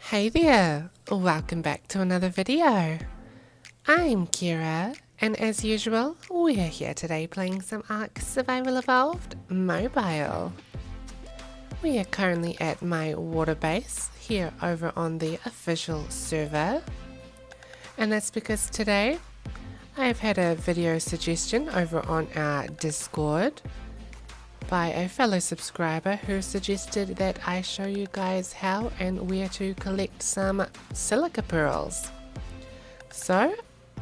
Hey there, welcome back to another video. I'm Kiera, and as usual, we're here today playing some Ark Survival Evolved Mobile. We are currently at my water base here over on the official server, and that's because today I've had a video suggestion over on our Discord by a fellow subscriber who suggested that I show you guys how and where to collect some silica pearls. So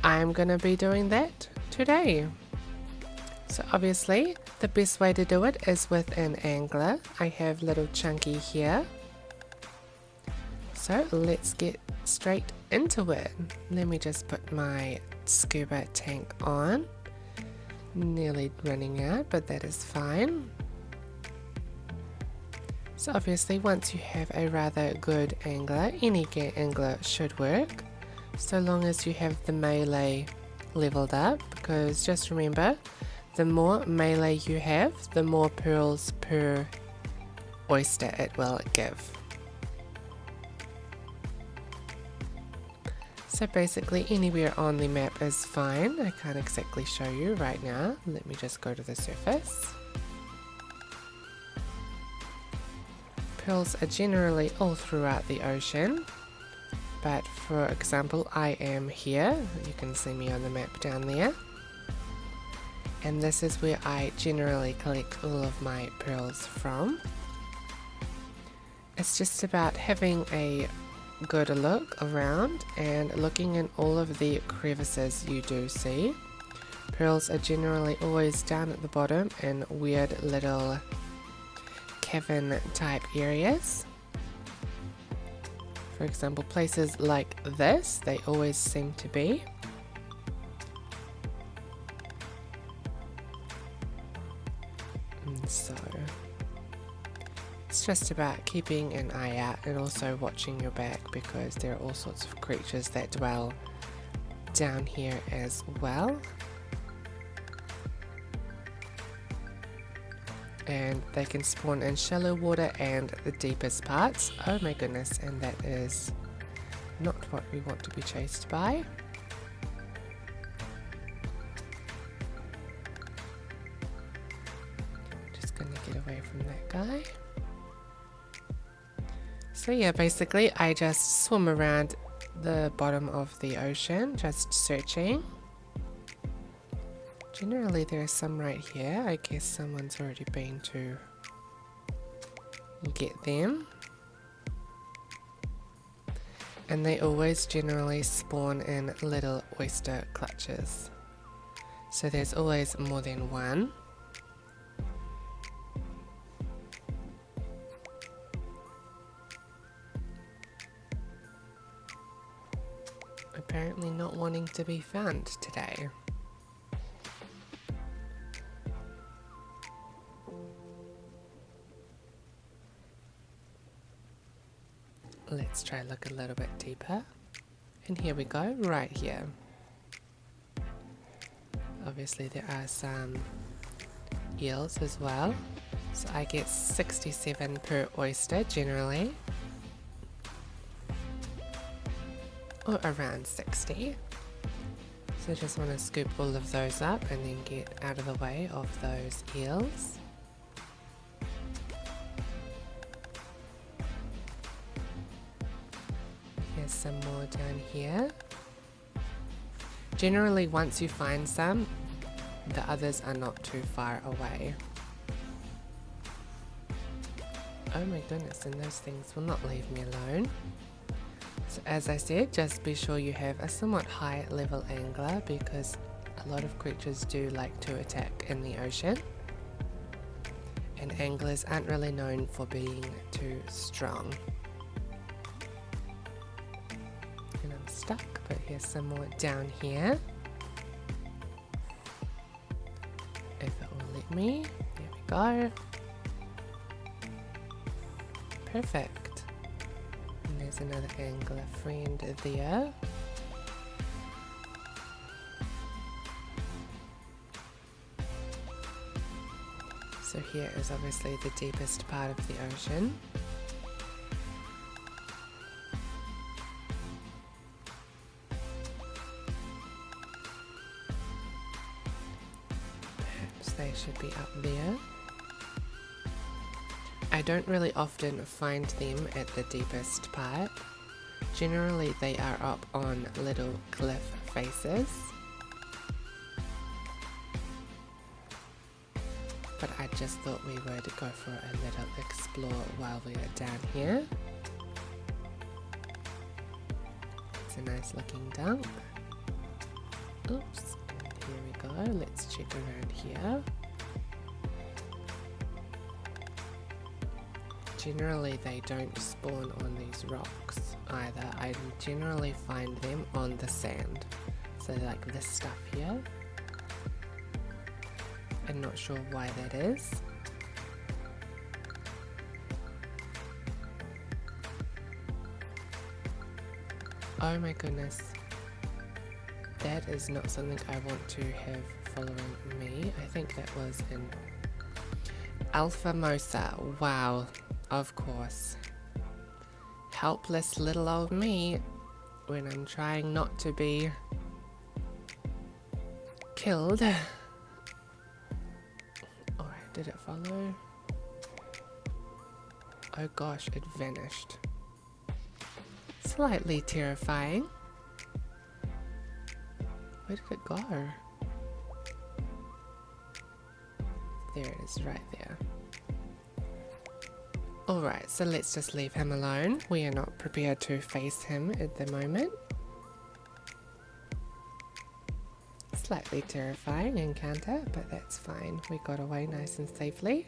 I'm gonna be doing that today. So obviously the best way to do it is with an angler. I have little Chunky here. So let's get straight into it. Let me just put my scuba tank on. Nearly running out, but that is fine. So obviously once you have a rather good angler, any angler should work, so long as you have the melee leveled up, because just remember, the more melee you have, the more pearls per oyster it will give. So basically anywhere on the map is fine. I can't exactly show you right now. Let me just go to the surface. Pearls are generally all throughout the ocean, but for example I am here. You can see me on the map down there, and this is where I generally collect all of my pearls from. It's just about having a good look around and looking in all of the crevices you do see. Pearls are generally always down at the bottom in weird little cavern type areas. For example, places like this, they always seem to be. And so it's just about keeping an eye out and also watching your back, because there are all sorts of creatures that dwell down here as well. And they can spawn in shallow water and the deepest parts. Oh my goodness, and that is not what we want to be chased by. Just gonna get away from that guy. So yeah, basically I just swim around the bottom of the ocean, just searching. Generally there are some right here. I guess someone's already been to get them. And they always generally spawn in little oyster clutches. So there's always more than one. Apparently not wanting to be found today. Let's try look a little bit deeper. And here we go, right here. Obviously there are some eels as well. So I get 67 per oyster generally. Or around 60. So I just want to scoop all of those up and then get out of the way of those eels. Here's some more down here. Generally once you find some, the others are not too far away. Oh my goodness, and those things will not leave me alone. So as I said, just be sure you have a somewhat high level angler, because a lot of creatures do like to attack in the ocean. And anglers aren't really known for being too strong. And I'm stuck, but here's some more down here. If it will let me. There we go. Perfect. And there's another angler friend there. So here is obviously the deepest part of the ocean. Perhaps they should be up there. I don't really often find them at the deepest part. Generally they are up on little cliff faces. But I just thought we would go for a little explore while we are down here. It's a nice looking dump. Oops, here we go. Let's check around here. Generally they don't spawn on these rocks either. I generally find them on the sand. So like this stuff here. I'm not sure why that is. Oh my goodness. That is not something I want to have following me. I think that was in Alpha Mosa. Wow. Of course. Helpless little old me when I'm trying not to be killed. Oh, did it follow? Oh gosh, it vanished. Slightly terrifying. Where did it go? There it is, right there. Alright, so let's just leave him alone. We are not prepared to face him at the moment. Slightly terrifying encounter, but that's fine. We got away nice and safely.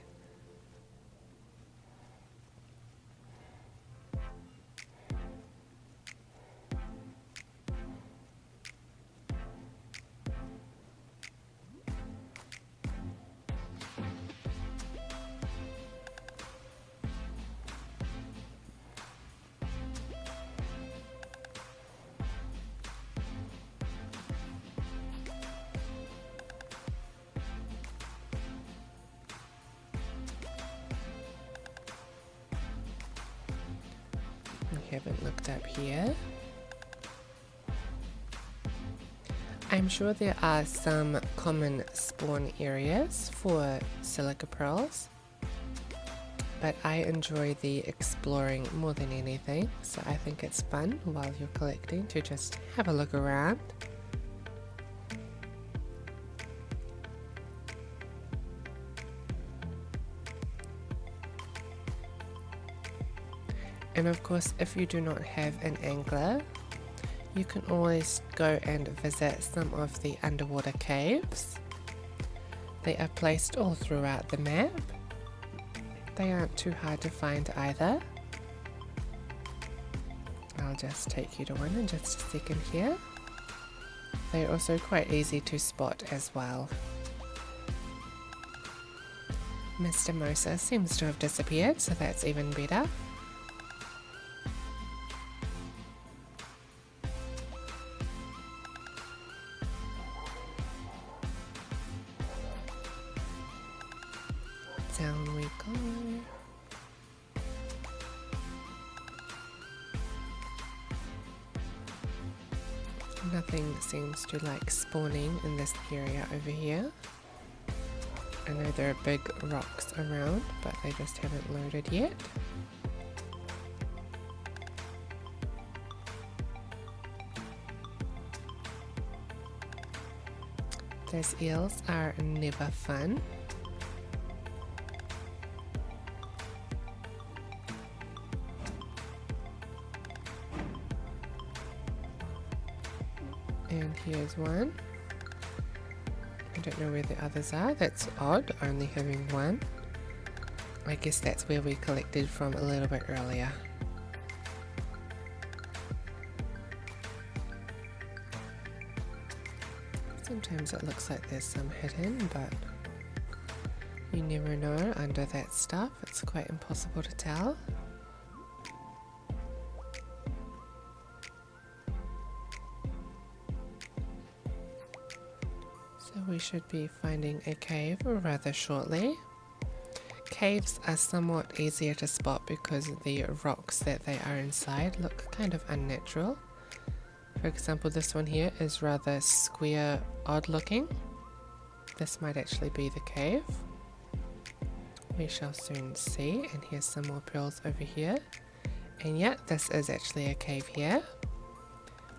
We haven't looked up here. I'm sure there are some common spawn areas for silica pearls, but I enjoy the exploring more than anything, so I think it's fun while you're collecting to just have a look around. And of course, if you do not have an angler, you can always go and visit some of the underwater caves. They are placed all throughout the map. They aren't too hard to find either. I'll just take you to one in just a second here. They're also quite easy to spot as well. Mr. Mosa seems to have disappeared, so that's even better. Down we go. Nothing seems to like spawning in this area over here. I know there are big rocks around, but they just haven't loaded yet. Those eels are never fun. And here's one. I don't know where the others are. That's odd, only having one. I guess that's where we collected from a little bit earlier. Sometimes it looks like there's some hidden, but you never know under that stuff. It's quite impossible to tell. We should be finding a cave rather shortly. Caves are somewhat easier to spot because the rocks that they are inside look kind of unnatural. For example, this one here is rather square, odd looking. This might actually be the cave. We shall soon see. And here's some more pearls over here. And yeah, this is actually a cave here.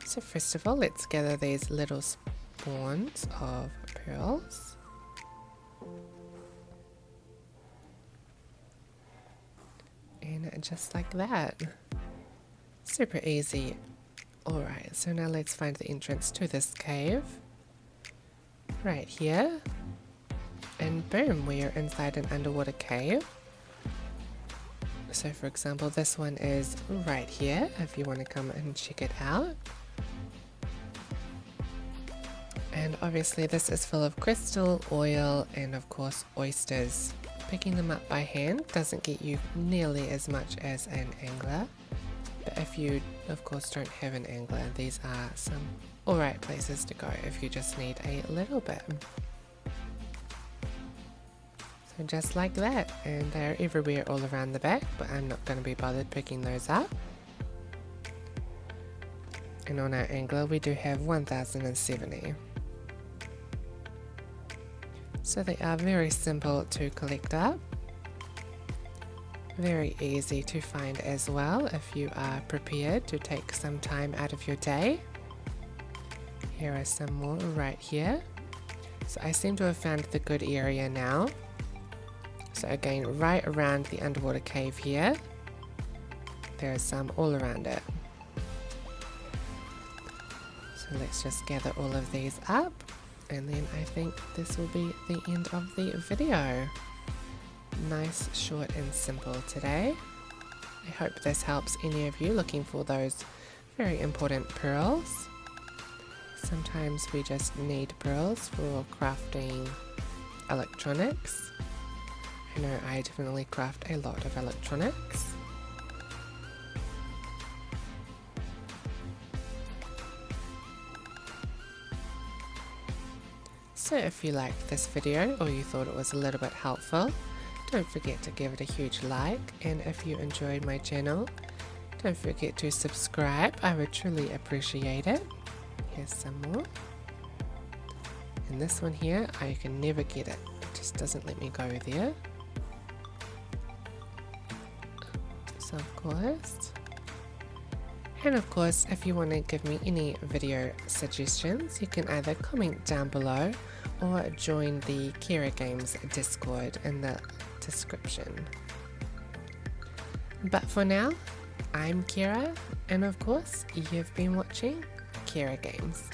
So first of all, let's gather these little spawns of pearls. And just like that. Super easy. Alright, so now let's find the entrance to this cave. Right here. And boom, we are inside an underwater cave. So for example, this one is right here if you want to come and check it out. And obviously this is full of crystal, oil, and of course oysters. Picking them up by hand doesn't get you nearly as much as an angler. But if you of course don't have an angler, these are some alright places to go if you just need a little bit. So just like that, and they're everywhere all around the back, but I'm not going to be bothered picking those up. And on our angler we do have 1070. So they are very simple to collect up. Very easy to find as well if you are prepared to take some time out of your day. Here are some more right here. So I seem to have found the good area now. So again, right around the underwater cave here. There are some all around it. So let's just gather all of these up. And then I think this will be the end of the video. Nice, short and simple today. I hope this helps any of you looking for those very important pearls. Sometimes we just need pearls for crafting electronics. I know I definitely craft a lot of electronics. So if you liked this video or you thought it was a little bit helpful, don't forget to give it a huge like, and if you enjoyed my channel, don't forget to subscribe. I would truly appreciate it. Here's some more. And this one here, I can never get it. It just doesn't let me go there. So of course. And of course, if you want to give me any video suggestions, you can either comment down below or join the Kiera Games Discord in the description. But for now, I'm Kiera, and of course, you've been watching Kiera Games.